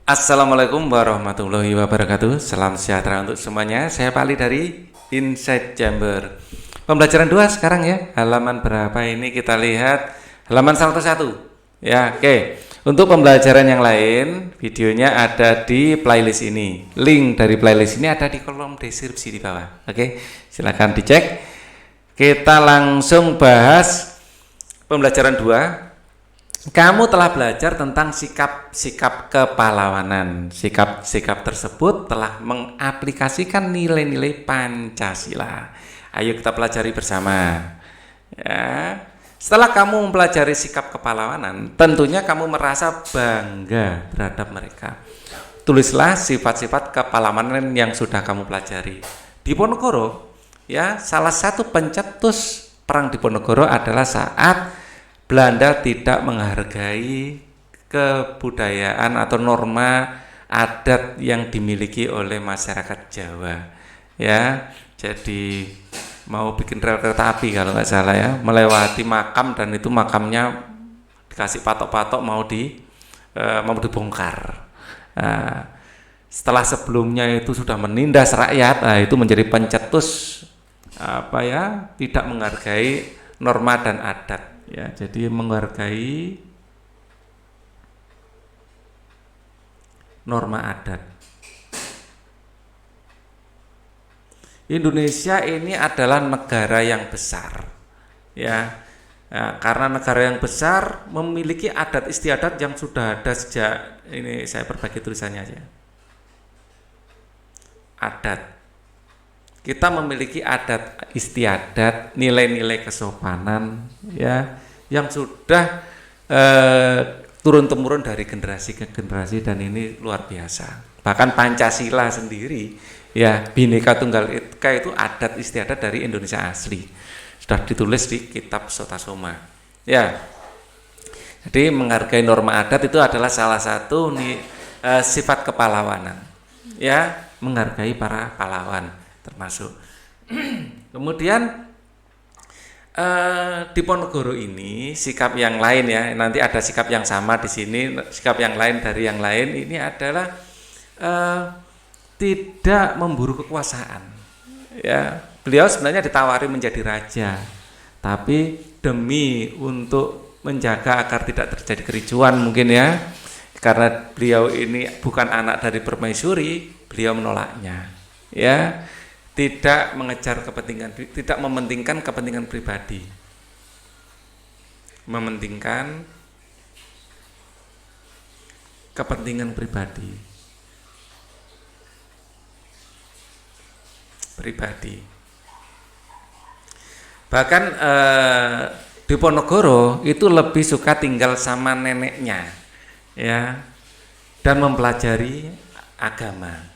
Assalamualaikum warahmatullahi wabarakatuh. Salam sejahtera untuk semuanya. Saya Pak Ali dari Inside Chamber. Pembelajaran 2 sekarang ya. Halaman berapa ini kita lihat? Halaman 101. Ya, oke. Untuk pembelajaran yang lain, videonya ada di playlist ini. Link dari playlist ini ada di kolom deskripsi di bawah. Oke, silakan dicek. Kita langsung bahas pembelajaran 2. Kamu telah belajar tentang sikap-sikap kepahlawanan. Sikap-sikap tersebut telah mengaplikasikan nilai-nilai Pancasila. Ayo kita pelajari bersama. Ya. Setelah kamu mempelajari sikap kepahlawanan, tentunya kamu merasa bangga terhadap mereka. Tulislah sifat-sifat kepahlawanan yang sudah kamu pelajari. Diponegoro, ya, salah satu pencetus perang Diponegoro adalah saat Belanda tidak menghargai kebudayaan atau norma adat yang dimiliki oleh masyarakat Jawa. Ya, jadi mau bikin rel kereta api kalau nggak salah ya, melewati makam dan itu makamnya dikasih patok-patok mau dibongkar. Nah, setelah sebelumnya itu sudah menindas rakyat, nah itu menjadi pencetus tidak menghargai norma dan adat. Ya, jadi menghargai norma adat. Indonesia ini adalah negara yang besar, ya. Nah, karena negara yang besar memiliki adat istiadat yang sudah ada sejak ini saya perbaiki tulisannya aja. Adat. Kita memiliki adat istiadat, nilai-nilai kesopanan, ya, yang sudah turun-temurun dari generasi ke generasi dan ini luar biasa. Bahkan Pancasila sendiri, ya, Bhinneka Tunggal Ika itu adat istiadat dari Indonesia asli. Sudah ditulis di Kitab Sotasoma. Ya. Jadi menghargai norma adat itu adalah salah satu sifat kepahlawanan. Ya, menghargai para pahlawan termasuk. Kemudian Diponegoro ini sikap yang lain ya, nanti ada sikap yang sama di sini, sikap yang lain dari yang lain ini adalah tidak memburu kekuasaan. Ya, beliau sebenarnya ditawari menjadi raja, tapi demi untuk menjaga agar tidak terjadi kericuan mungkin ya, karena beliau ini bukan anak dari permaisuri, beliau menolaknya. Ya, tidak mengejar kepentingan, tidak mementingkan kepentingan pribadi, mementingkan kepentingan pribadi. Bahkan Diponegoro itu lebih suka tinggal sama neneknya, ya, dan mempelajari agama.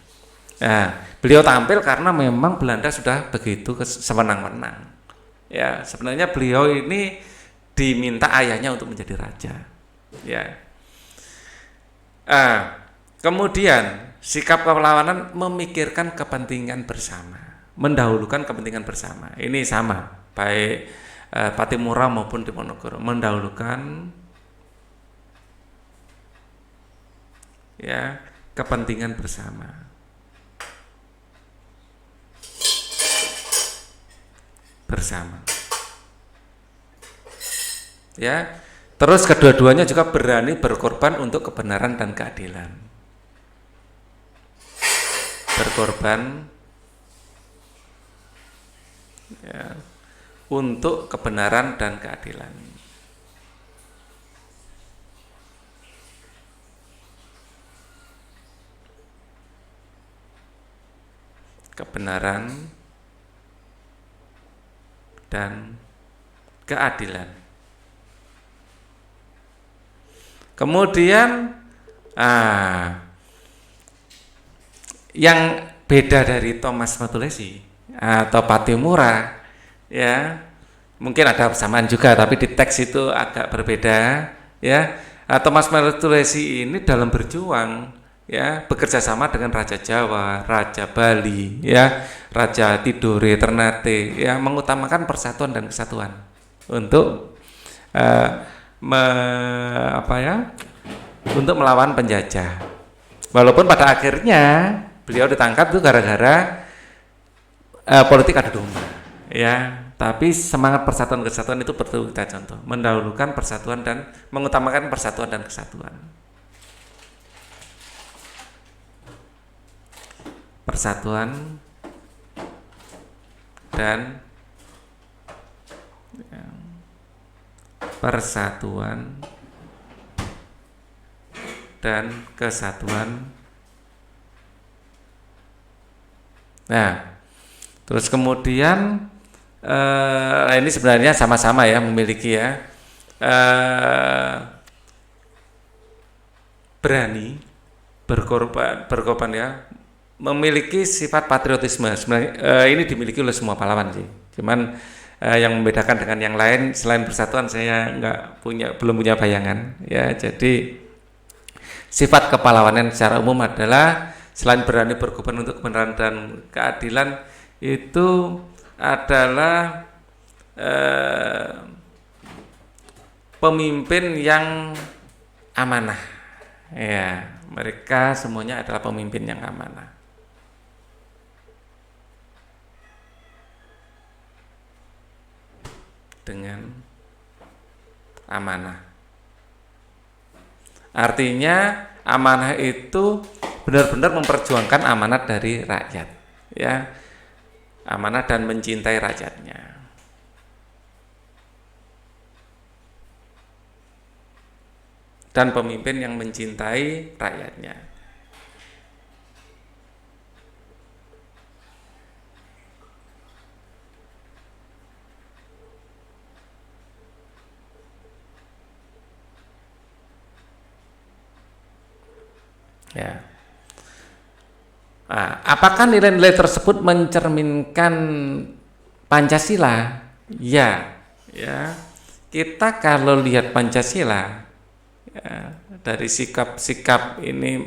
Nah, beliau tampil karena memang Belanda sudah begitu sewenang-wenang. Ya, sebenarnya beliau ini diminta ayahnya untuk menjadi raja. Ya. Kemudian sikap kepahlawanan memikirkan kepentingan bersama, mendahulukan kepentingan bersama. Ini sama, baik Pattimura maupun Diponegoro mendahulukan ya kepentingan bersama. Ya, terus kedua-duanya juga berani berkorban untuk kebenaran dan keadilan. Berkorban ya, untuk kebenaran dan keadilan. Kebenaran dan keadilan. Kemudian yang beda dari Thomas Matulesi atau Pattimura, ya, mungkin ada persamaan juga, tapi di teks itu agak berbeda, ya. Thomas Matulesi ini dalam berjuang, ya, bekerja sama dengan Raja Jawa, Raja Bali, ya, Raja Tidore, Ternate, ya, mengutamakan persatuan dan kesatuan untuk untuk melawan penjajah. Walaupun pada akhirnya beliau ditangkap itu gara-gara politik adu domba, ya. Tapi semangat persatuan kesatuan itu perlu kita contoh, mendahulukan persatuan dan mengutamakan persatuan dan kesatuan. Persatuan dan persatuan dan kesatuan. Nah, terus kemudian ini sebenarnya sama-sama ya memiliki ya berani berkorban ya, memiliki sifat patriotisme. Sebenarnya ini dimiliki oleh semua pahlawan sih. Cuman yang membedakan dengan yang lain selain persatuan saya belum punya bayangan ya. Jadi sifat kepahlawanan secara umum adalah selain berani berkorban untuk kebenaran dan keadilan, itu adalah pemimpin yang amanah. Ya, mereka semuanya adalah pemimpin yang amanah. Dengan amanah. Artinya amanah itu benar-benar memperjuangkan amanat dari rakyat, ya, amanah dan mencintai rakyatnya. Dan pemimpin yang mencintai rakyatnya. Ya. Nah, apakah nilai-nilai tersebut mencerminkan Pancasila? Ya, ya. Kita kalau lihat Pancasila ya, dari sikap-sikap ini,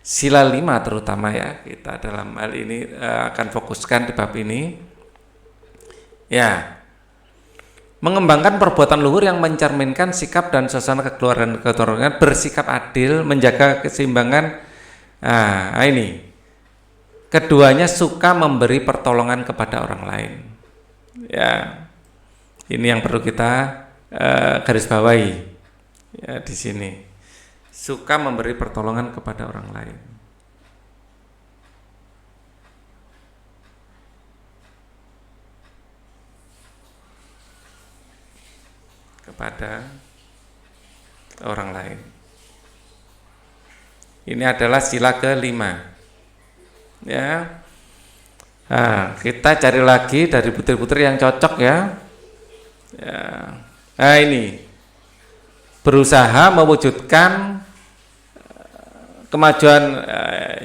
sila 5 terutama ya, kita dalam hal ini akan fokuskan di bab ini. Ya, mengembangkan perbuatan luhur yang mencerminkan sikap dan suasana kekeluargaan, bersikap adil, menjaga keseimbangan. Ini keduanya suka memberi pertolongan kepada orang lain. Ya, ini yang perlu kita garis bawahi. Ya, di sini suka memberi pertolongan kepada orang lain. Kepada orang lain. Ini adalah sila ke-5. Ya. Nah, kita cari lagi dari butir-butir yang cocok ya. Ya. Nah, ini berusaha mewujudkan kemajuan.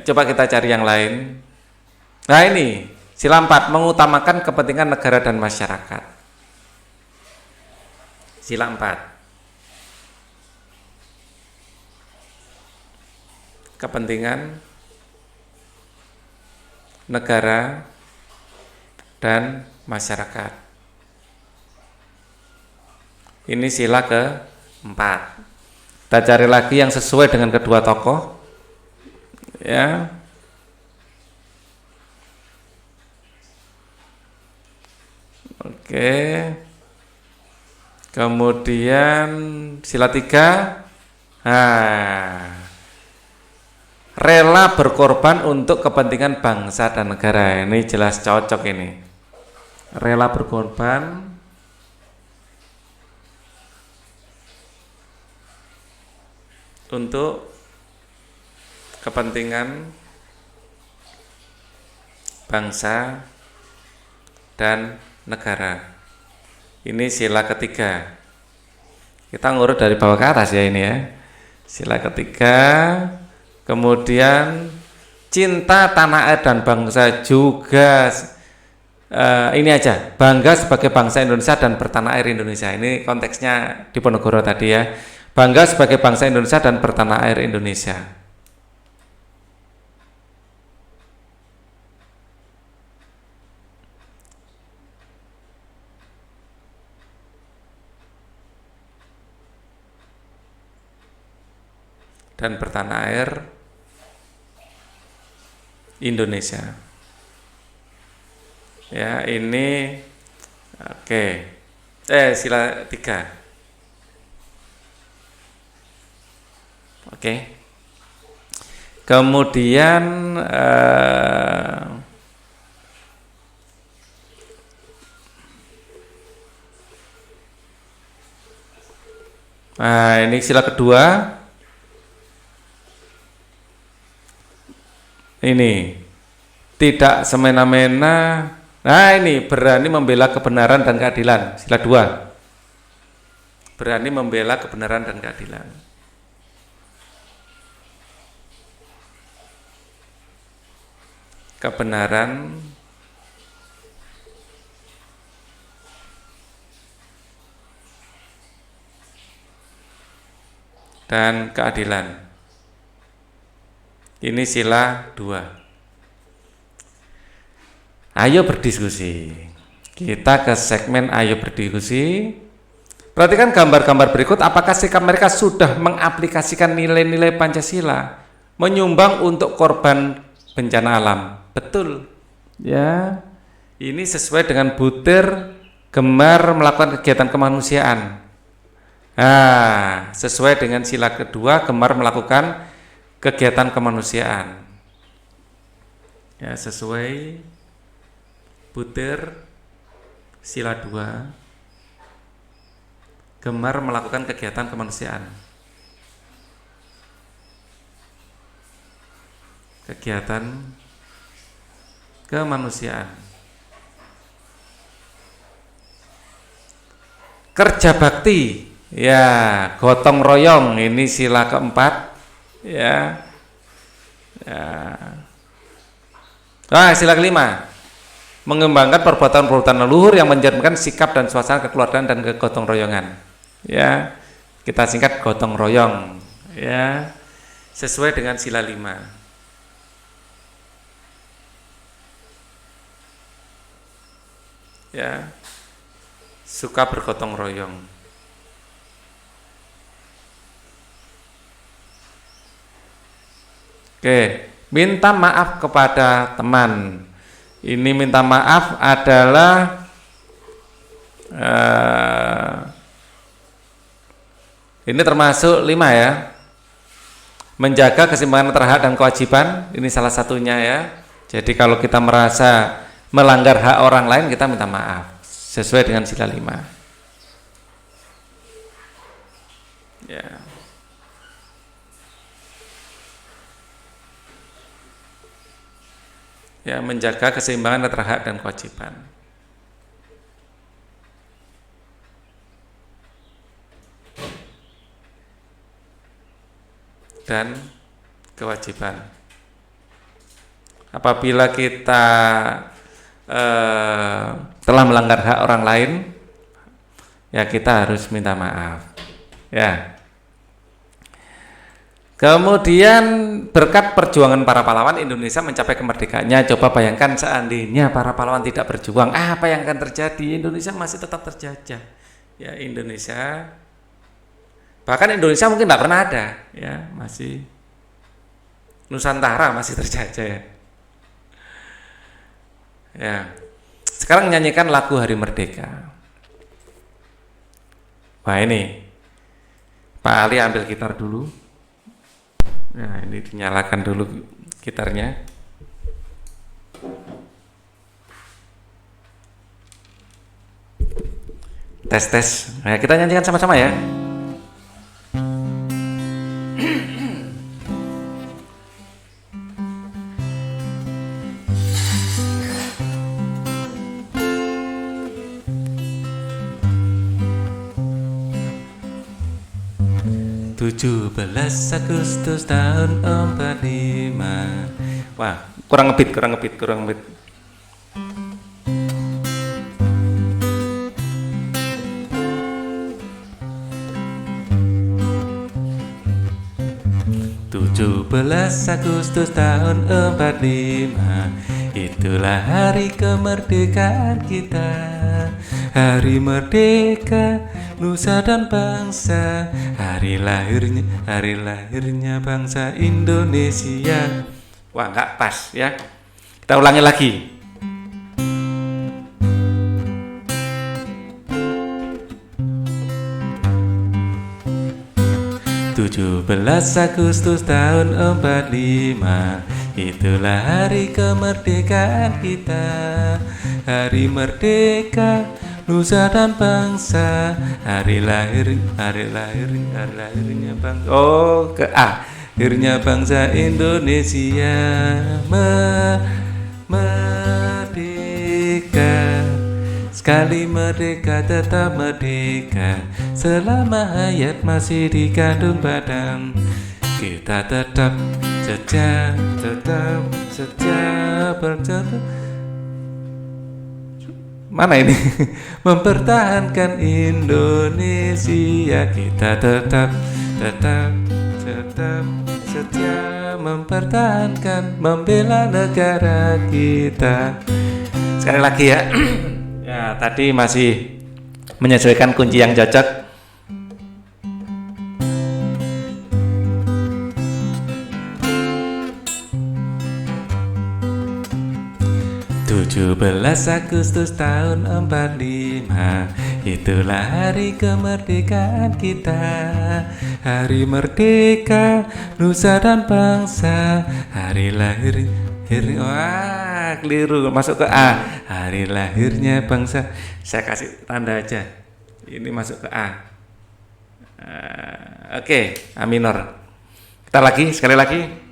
Coba kita cari yang lain. Nah, ini sila 4, mengutamakan kepentingan negara dan masyarakat. Sila 4. Kepentingan negara dan masyarakat. Ini sila ke-4. Kita cari lagi yang sesuai dengan kedua tokoh. Ya. Oke. Kemudian sila 3. Rela berkorban untuk kepentingan bangsa dan negara. Ini jelas cocok ini. Rela berkorban untuk kepentingan bangsa dan negara. Ini sila ketiga. Kita ngurut dari bawah ke atas ya ini ya. Sila ketiga. Kemudian cinta tanah air dan bangsa juga. Ini aja, bangga sebagai bangsa Indonesia dan bertanah air Indonesia. Ini konteksnya Diponegoro tadi ya. Bangga sebagai bangsa Indonesia dan bertanah air Indonesia. Dan bertanah air Indonesia. Ya, ini oke. Sila 3. Oke. Kemudian nah, ini sila kedua. Ini tidak semena-mena. Nah, ini berani membela kebenaran dan keadilan. Sila 2. Berani membela kebenaran dan keadilan. Kebenaran dan keadilan. Ini sila 2. Ayo berdiskusi. Kita ke segmen ayo berdiskusi. Perhatikan gambar-gambar berikut. Apakah sikap mereka sudah mengaplikasikan nilai-nilai Pancasila, menyumbang untuk korban bencana alam? Betul. Ya. Ini sesuai dengan butir gemar melakukan kegiatan kemanusiaan. Nah, sesuai dengan sila kedua, gemar melakukan kegiatan kemanusiaan. Ya, sesuai butir sila 2, gemar melakukan kegiatan kemanusiaan. Kegiatan kemanusiaan. Kerja bakti, ya, gotong royong, ini sila keempat. Ya. Nah, sila kelima, mengembangkan perbuatan-perbuatan leluhur yang mencerminkan sikap dan suasana kekeluargaan dan kegotong royongan. Ya, kita singkat gotong royong. Ya, sesuai dengan sila 5. Ya, suka bergotong royong. Oke, minta maaf kepada teman. Ini minta maaf adalah ini termasuk 5 ya. Menjaga keseimbangan antara hak dan kewajiban, ini salah satunya ya. Jadi kalau kita merasa melanggar hak orang lain, kita minta maaf sesuai dengan sila 5. Ya. Ya, menjaga keseimbangan antara hak dan kewajiban. Dan kewajiban. Apabila kita telah melanggar hak orang lain, ya kita harus minta maaf. Ya. Kemudian berkat perjuangan para pahlawan, Indonesia mencapai kemerdekaannya. Coba bayangkan seandainya para pahlawan tidak berjuang, apa yang akan terjadi? Indonesia masih tetap terjajah. Ya, Indonesia, bahkan Indonesia mungkin tidak pernah ada, ya, masih Nusantara masih terjajah ya. Ya. Sekarang nyanyikan lagu Hari Merdeka. Wah, ini Pak Ali ambil gitar dulu. Nah, ini dinyalakan dulu gitarnya. Tes. Nah, kita nyanyikan sama-sama ya. Tujuh 17 Agustus tahun 45. Wah, kurang ngebit. 17 Agustus tahun 45, itulah hari kemerdekaan kita. Hari merdeka, nusa dan bangsa, hari lahirnya bangsa Indonesia. Wah, nggak pas ya. Kita ulangi lagi. 17 Agustus tahun 45, itulah hari kemerdekaan kita. Hari merdeka, nusa dan bangsa. Hari lahirnya bangsa. Oh, akhirnya bangsa Indonesia merdeka. Sekali merdeka tetap merdeka, selama hayat masih dikandung badan. Kita tetap setia berjuang. Mana ini? Mempertahankan Indonesia. Kita tetap setia mempertahankan, membela negara kita. Sekali lagi ya. Ya, tadi masih menyesuaikan kunci yang cocok. "17 Agustus tahun 45, itulah hari kemerdekaan kita. Hari merdeka, nusa dan bangsa. Hari lahir." Wah, keliru, masuk ke A. Hari lahirnya bangsa. Saya kasih tanda aja. Ini masuk ke A. Oke, A minor. Kita lagi, sekali lagi.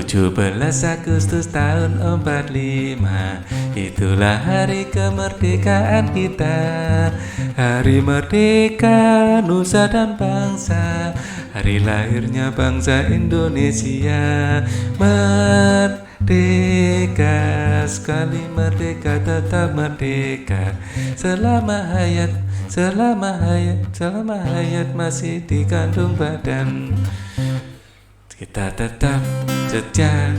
17 Agustus tahun 45, itulah hari kemerdekaan kita. Hari merdeka, nusa dan bangsa. Hari lahirnya bangsa Indonesia. Merdeka, sekali merdeka tetap merdeka. Selama hayat masih dikandung badan. Kita tetap setia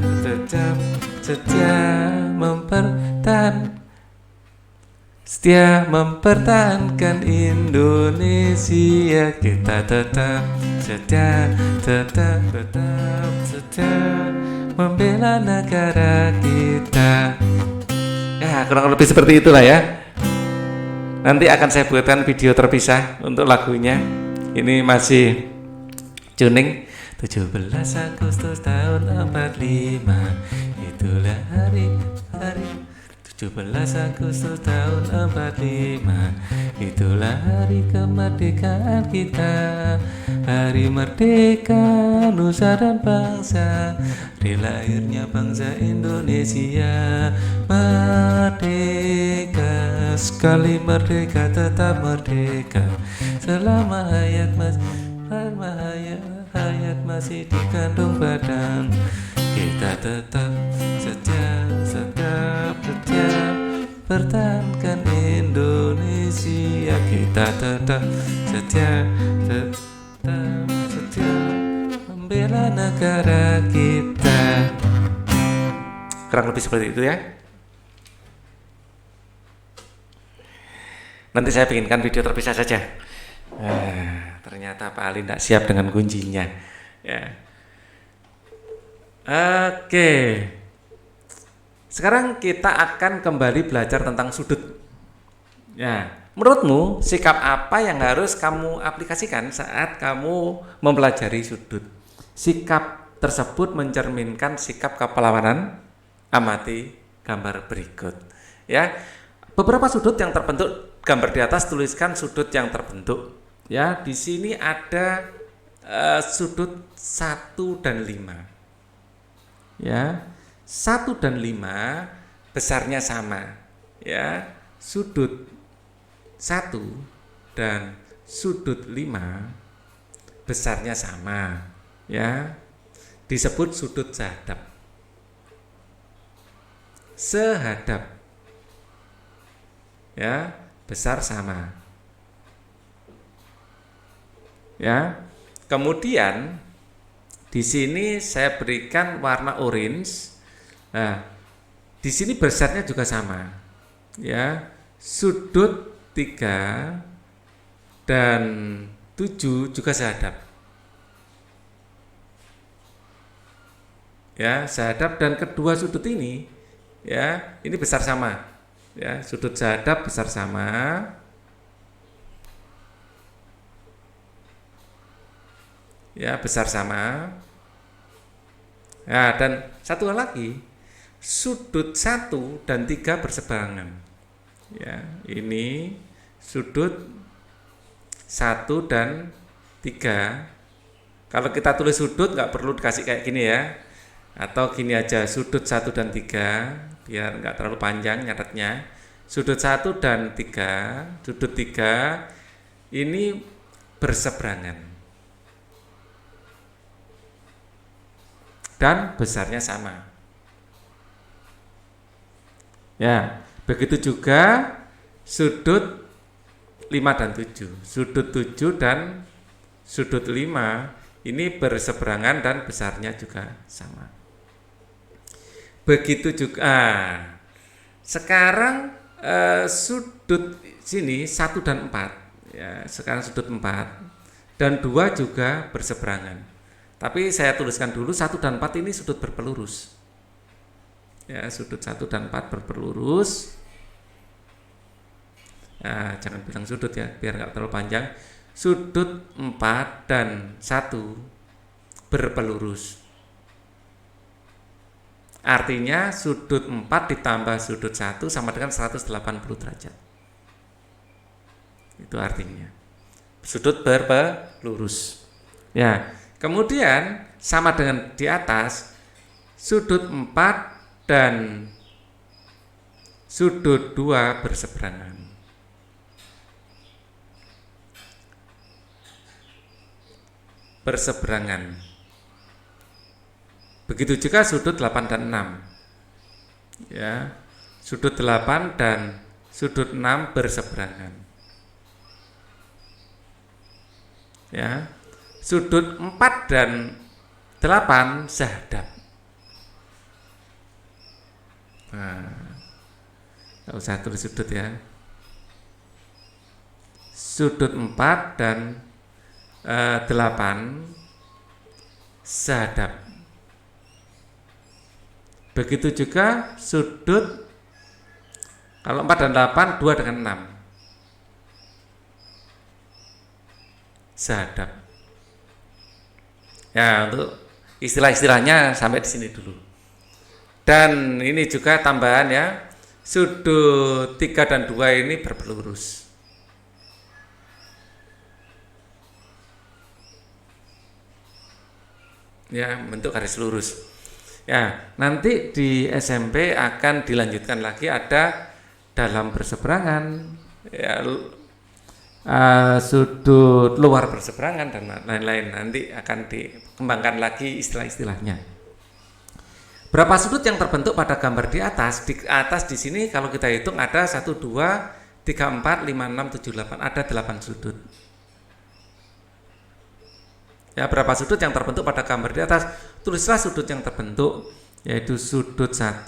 mempertahankan Indonesia. Kita tetap setia membela negara kita. Ya, kurang lebih seperti itulah ya. Nanti akan saya buatkan video terpisah untuk lagunya. Ini masih tuning. 17 Agustus tahun 45, itulah hari 17 Agustus tahun 45, itulah hari kemerdekaan kita. Hari merdeka, nusa dan bangsa. Hari lahirnya bangsa Indonesia. Merdeka, sekali merdeka tetap merdeka. Selama hayat masih dikandung badan. Kita tetap setia pertahankan Indonesia. Kita tetap setia membela negara kita. Kurang lebih seperti itu ya. Nanti saya bikinkan video terpisah saja. Ternyata Pak Ali tidak siap dengan kuncinya. Ya. Oke. Sekarang kita akan kembali belajar tentang sudut. Ya, menurutmu sikap apa yang harus kamu aplikasikan saat kamu mempelajari sudut? Sikap tersebut mencerminkan sikap kepahlawanan. Amati gambar berikut. Ya, beberapa sudut yang terbentuk, gambar di atas tuliskan sudut yang terbentuk. Ya, di sini ada sudut 1 dan 5. Ya, 1 dan 5 besarnya sama. Ya, sudut 1 dan sudut 5 besarnya sama. Ya, disebut sudut sehadap. Ya, besar sama. Ya. Kemudian di sini saya berikan warna orange. Nah, di sini besarnya juga sama. Ya, sudut 3 dan 7 juga sehadap. Ya, sehadap dan kedua sudut ini ya, ini besar sama. Ya, sudut sehadap besar sama. Ya, besar sama. Ya, dan satu hal lagi, sudut 1 dan 3 berseberangan. Ya, ini sudut 1 dan 3. Kalau kita tulis sudut nggak perlu dikasih kayak gini ya. Atau gini aja, sudut 1 dan 3, biar nggak terlalu panjang nyatetnya. Sudut 1 dan 3, sudut 3 ini berseberangan. Dan besarnya sama. Ya, begitu juga sudut 5 dan 7. Sudut 7 dan sudut 5 ini berseberangan dan besarnya juga sama. Begitu juga. Sekarang sudut sini 1 dan 4. Ya, sekarang sudut 4 dan 2 juga berseberangan. Tapi saya tuliskan dulu 1 dan 4 ini sudut berpelurus. Ya, sudut 1 dan 4 berpelurus. Nah, jangan bilang sudut ya, biar nggak terlalu panjang. Sudut 4 dan 1 berpelurus. Artinya sudut 4 ditambah sudut 1 sama dengan 180 derajat. Itu artinya. Sudut berpelurus. Ya, kemudian sama dengan di atas, sudut 4 dan sudut 2 berseberangan. Berseberangan. Begitu juga sudut 8 dan 6. Ya. Sudut 8 dan sudut 6 berseberangan. Ya. Sudut 4 dan 8 sehadap. Nah, enggak usah tulis sudut ya. Sudut 4 dan 8 sehadap. Begitu juga sudut, kalau 4 dan 8, 2 dengan 6 sehadap. Ya, untuk istilah-istilahnya sampai di sini dulu. Dan ini juga tambahan ya, sudut 3 dan 2 ini berpelurus. Ya, bentuk garis lurus. Ya, nanti di SMP akan dilanjutkan lagi ada dalam berseberangan, ya, sudut luar berseberangan dan lain-lain. Nanti akan dikembangkan lagi istilah-istilahnya. Berapa sudut yang terbentuk pada gambar di atas? Di atas di sini kalau kita hitung ada 1, 2, 3, 4, 5, 6, 7, 8. Ada 8 sudut. Ya, berapa sudut yang terbentuk pada gambar di atas? Tulislah sudut yang terbentuk, yaitu sudut 1,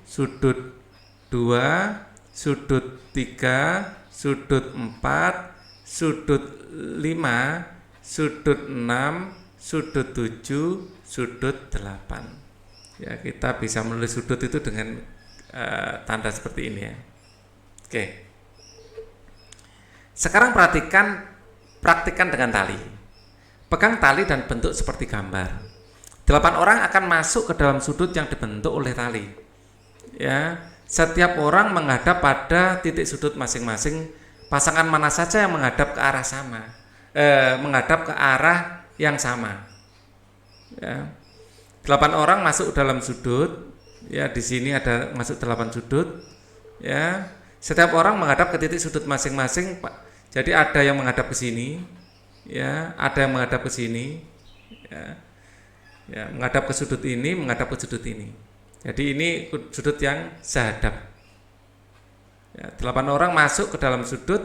sudut 2, sudut 3, sudut 4, sudut 5, sudut 6, sudut 7, sudut 8. Ya, kita bisa menulis sudut itu dengan tanda seperti ini ya. Oke. Sekarang praktikan dengan tali. Pegang tali dan bentuk seperti gambar. 8 orang akan masuk ke dalam sudut yang dibentuk oleh tali. Ya, setiap orang menghadap pada titik sudut masing-masing. Pasangan mana saja yang menghadap ke arah sama, menghadap ke arah yang sama. Ya, 8 orang masuk dalam sudut. Ya, di sini ada masuk 8 sudut. Ya, setiap orang menghadap ke titik sudut masing-masing. Jadi ada yang menghadap ke sini. Ya, ada yang menghadap ke sini, ya, menghadap ke sudut ini, menghadap ke sudut ini. Jadi ini sudut yang sehadap. Ya, 8 orang masuk ke dalam sudut,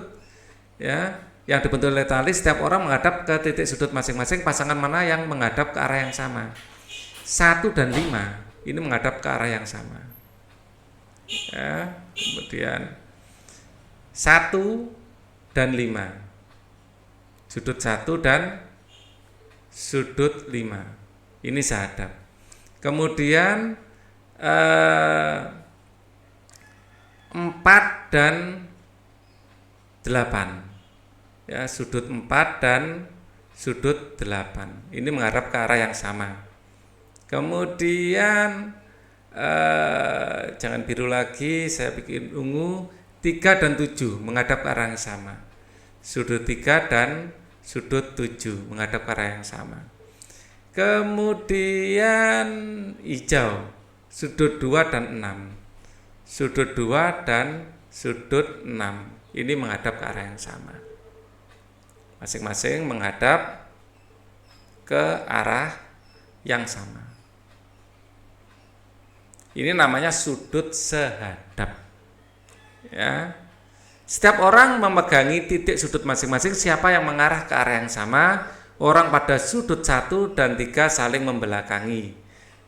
ya, yang dibentuk oleh tali. Setiap orang menghadap ke titik sudut masing-masing. Pasangan mana yang menghadap ke arah yang sama? 1 dan 5 ini menghadap ke arah yang sama. Ya, kemudian 1 dan 5. Sudut 1 dan sudut 5. Ini sehadap. Kemudian 4 dan 8. Ya, sudut 4 dan sudut 8. Ini menghadap ke arah yang sama. Kemudian jangan biru lagi, saya bikin ungu. 3 dan 7 menghadap ke arah yang sama. Sudut 3 dan sudut 7 menghadap ke arah yang sama. Kemudian hijau, sudut 2 dan 6. Sudut 2 dan sudut 6. Ini menghadap ke arah yang sama. Masing-masing menghadap ke arah yang sama. Ini namanya sudut sehadap. Ya. Setiap orang memegangi titik sudut masing-masing. Siapa yang mengarah ke arah yang sama, orang pada sudut 1 dan 3 saling membelakangi.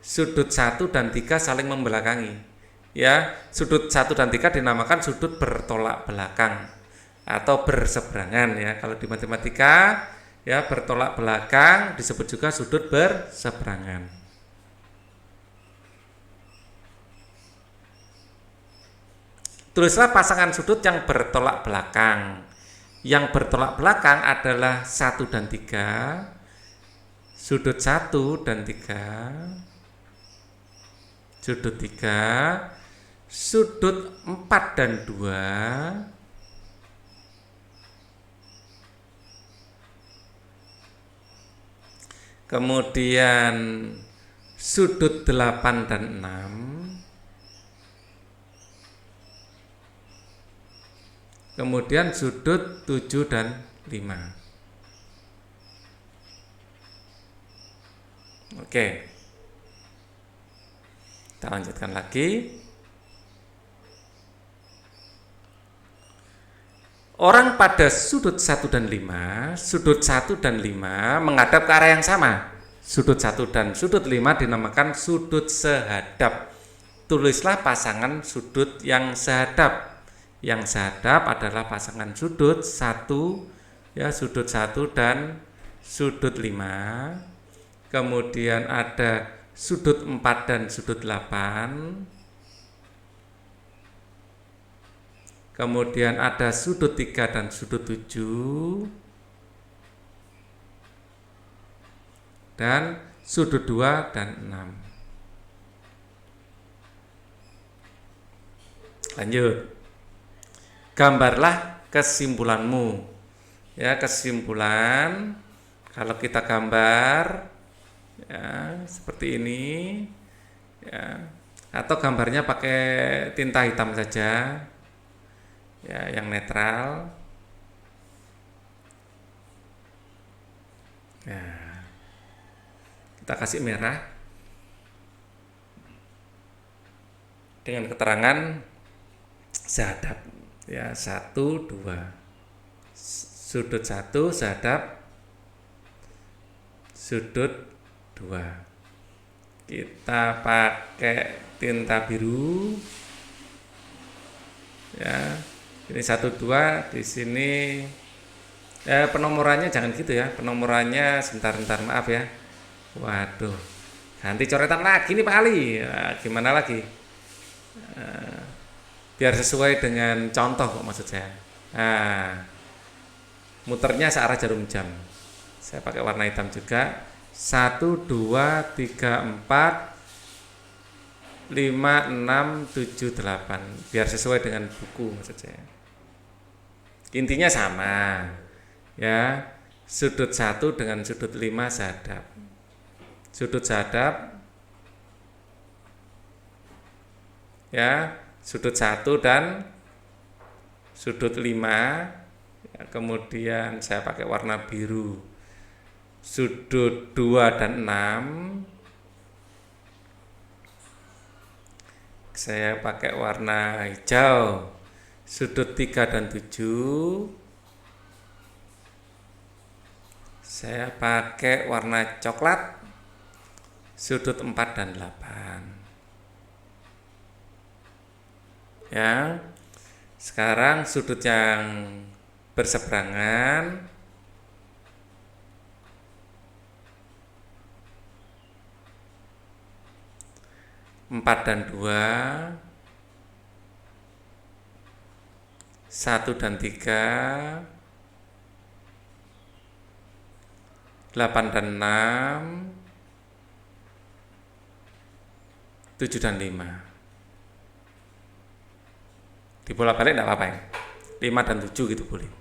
Sudut 1 dan 3 saling membelakangi. Ya, sudut 1 dan 3 dinamakan sudut bertolak belakang atau berseberangan ya. Kalau di matematika ya, bertolak belakang disebut juga sudut berseberangan. Tulislah pasangan sudut yang bertolak belakang. Yang bertolak belakang adalah 1 dan 3, sudut 1 dan 3, sudut 3, sudut 4 dan 2, kemudian sudut 8 dan 6, kemudian sudut 7 dan 5. Oke. Kita lanjutkan lagi. Orang pada sudut 1 dan 5, sudut 1 dan 5 menghadap ke arah yang sama. Sudut 1 dan sudut 5 dinamakan sudut sehadap. Tulislah pasangan sudut yang sehadap. Yang sehadap adalah pasangan sudut 1 ya, sudut 1 dan sudut 5. Kemudian ada sudut 4 dan sudut 8. Kemudian ada sudut 3 dan sudut 7. Dan sudut 2 dan 6. Lanjut. Gambarlah kesimpulanmu. Ya, kesimpulan kalau kita gambar ya seperti ini ya, atau gambarnya pakai tinta hitam saja ya, yang netral ya, kita kasih merah dengan keterangan sehadap ya, 1, 2, sudut 1 sehadap sudut 2. Kita pakai tinta biru ya, ini 1, 2 di sini ya, penomorannya jangan gitu ya, penomorannya sebentar maaf ya, waduh ganti coretan lagi nih Pak Ali ya, gimana lagi biar sesuai dengan contoh kok maksud saya. Nah, muternya searah jarum jam. Saya pakai warna hitam juga. 1, 2, 3, 4, 5, 6, 7, 8. Biar sesuai dengan buku maksud saya. Intinya sama. Ya, sudut 1 dengan sudut 5 sehadap. Sudut sehadap ya, sudut 1 dan sudut 5 ya, kemudian saya pakai warna biru sudut 2 dan 6, saya pakai warna hijau sudut 3 dan 7, saya pakai warna coklat sudut 4 dan 8. Ya, sekarang sudut yang berseberangan 4 dan 2, 1 dan 3, 8 dan 6, 7 dan 5. Dibolak-balik enggak apa-apa ya. 5 dan 7 gitu boleh.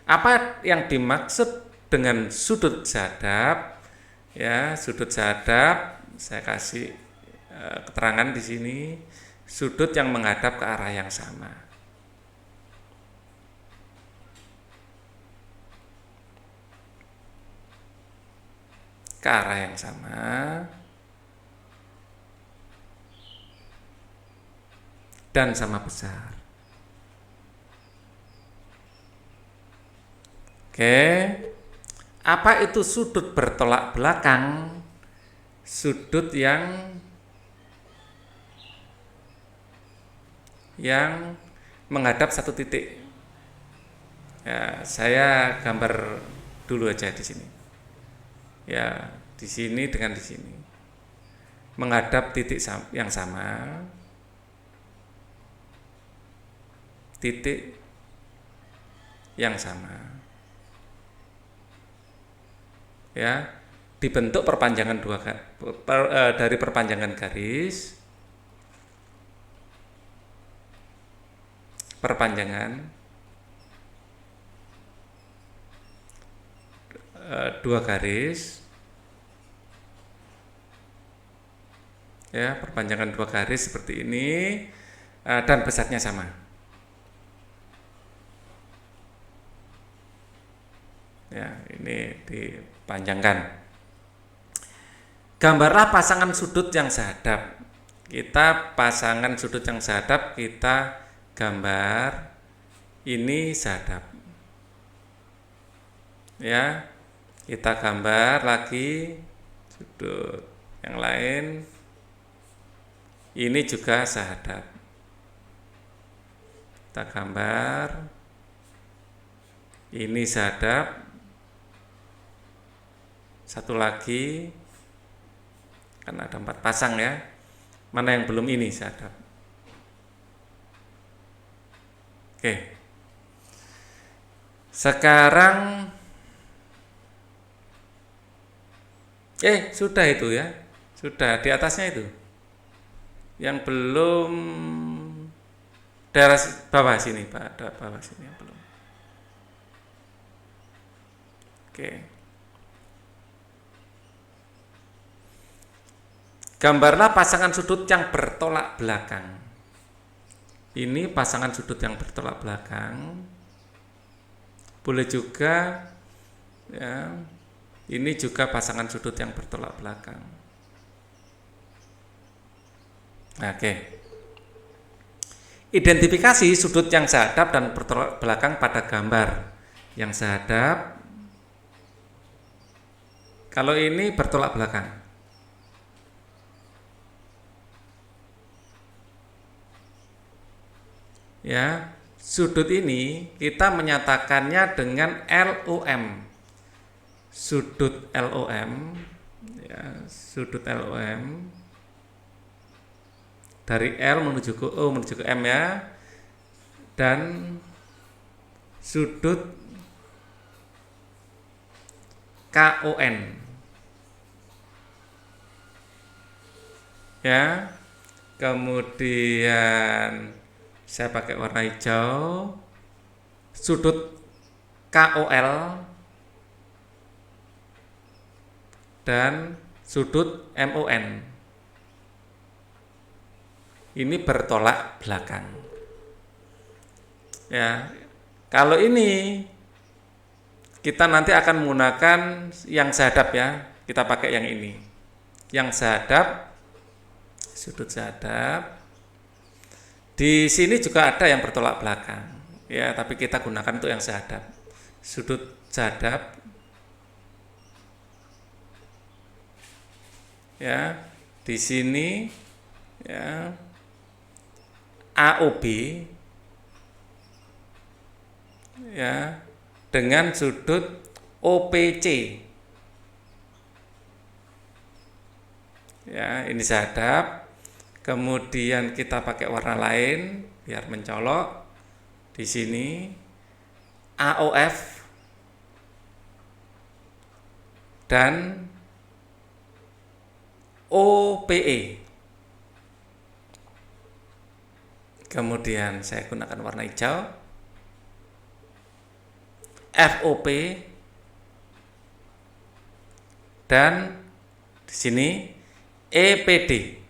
Apa yang dimaksud dengan sudut hadap? Ya, sudut hadap saya kasih keterangan di sini, sudut yang menghadap ke arah yang sama. Ke arah yang sama. Dan sama besar. Oke. Apa itu sudut bertolak belakang? Sudut yang menghadap satu titik. Ya, saya gambar dulu aja di sini. Ya, di sini dengan di sini. Menghadap titik yang sama. Titik yang sama. Ya, dibentuk perpanjangan dari perpanjangan garis, dua garis, ya, perpanjangan dua garis seperti ini, dan besarnya sama. Ya, ini dipanjangkan. Gambarlah pasangan sudut yang sehadap. Kita pasangan sudut yang sehadap, kita gambar ini sehadap. Ya, kita gambar lagi sudut yang lain. Ini juga sehadap. Kita gambar ini sehadap. Satu lagi, kan ada 4 pasang ya. Mana yang belum ini sehadap? Oke. Sekarang sudah itu ya. Sudah di atasnya itu. Yang belum daerah bawah sini, Pak. Ada bawah sini yang belum. Oke. Gambarlah pasangan sudut yang bertolak belakang. Ini pasangan sudut yang bertolak belakang. Boleh juga ya. Ini juga pasangan sudut yang bertolak belakang. Oke. Identifikasi sudut yang sehadap dan bertolak belakang pada gambar yang sehadap. Kalau ini bertolak belakang. Ya, sudut ini kita menyatakannya dengan LOM. Sudut LOM, ya, sudut LOM dari L menuju ke O menuju ke M ya, dan sudut KON, ya, kemudian saya pakai warna hijau, sudut KOL dan sudut MON. Ini bertolak belakang. Ya, kalau ini kita nanti akan menggunakan yang sehadap ya. Kita pakai yang ini. Yang sehadap, sudut sehadap. Di sini juga ada yang bertolak belakang, ya, tapi kita gunakan untuk yang sehadap. Sudut sehadap, ya, di sini, ya, AOB, ya, dengan sudut OPC, ya, ini sehadap. Kemudian kita pakai warna lain biar mencolok. Di sini AOF dan OPE. Kemudian saya gunakan warna hijau. FOP dan di sini EPD.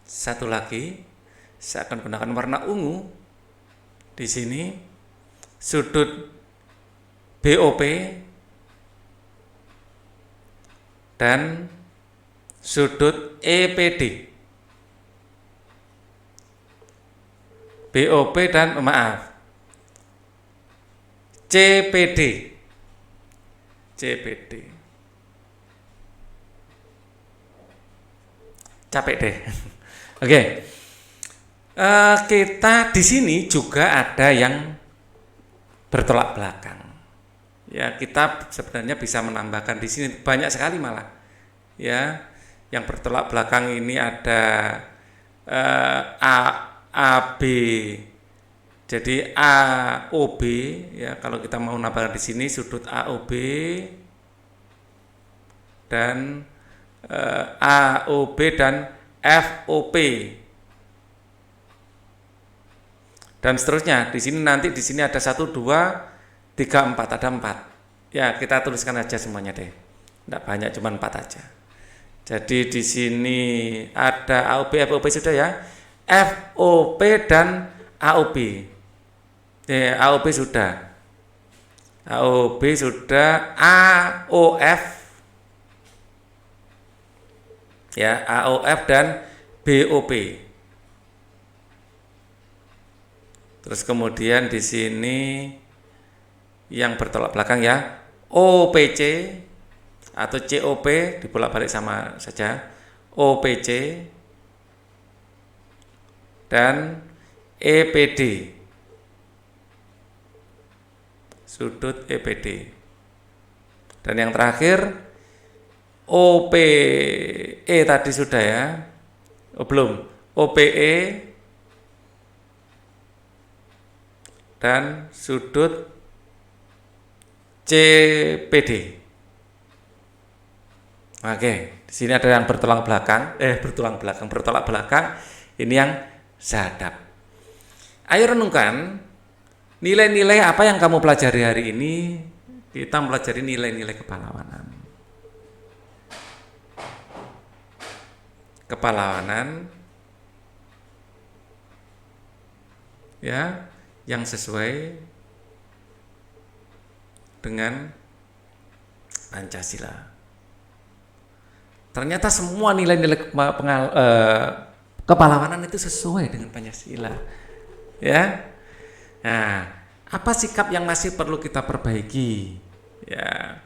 Satu lagi, saya akan gunakan warna ungu. Di sini sudut BOP dan sudut EPD. BOP dan CPD. Capek deh. Oke. Kita di sini juga ada yang bertolak belakang. Ya, kita sebenarnya bisa menambahkan di sini banyak sekali malah. Ya, yang bertolak belakang ini ada AB. Jadi AOB ya, kalau kita mau nambahkan di sini sudut AOB dan AOB dan FOP. Dan seterusnya. Di sini nanti di sini ada 1 2 3 4, ada 4. Ya, kita tuliskan aja semuanya deh. Enggak banyak, cuma 4 aja. Jadi di sini ada AOB, FOP sudah ya. FOP dan AOB. AOB sudah. AOB sudah, AOF. Ya, AOF dan BOP. Terus kemudian di sini yang bertolak belakang ya, OPC atau COP dibolak-balik sama saja. OPC dan EPD. Sudut EPD. Dan yang terakhir OPE tadi sudah ya. Oh, belum. OPE dan sudut CPD. Oke, di sini ada yang bertolak belakang. Ini yang zadap. Ayo renungkan nilai-nilai apa yang kamu pelajari hari ini. Kita mempelajari nilai-nilai kepahlawanan. Kepahlawanan ya, yang sesuai dengan Pancasila. Ternyata semua nilai-nilai kepahlawanan itu sesuai dengan Pancasila. Ya. Nah, apa sikap yang masih perlu kita perbaiki? Ya,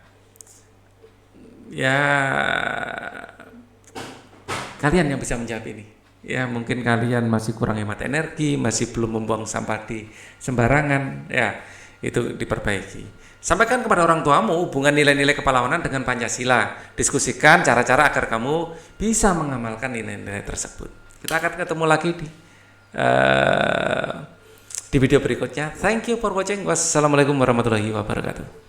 kalian yang bisa menjawab ini. Ya, mungkin kalian masih kurang hemat energi, masih belum membuang sampah di sembarangan. Ya, itu diperbaiki. Sampaikan kepada orang tuamu hubungan nilai-nilai kepahlawanan dengan Pancasila. Diskusikan cara-cara agar kamu bisa mengamalkan nilai-nilai tersebut. Kita akan ketemu lagi di video berikutnya. Thank you for watching. Wassalamualaikum warahmatullahi wabarakatuh.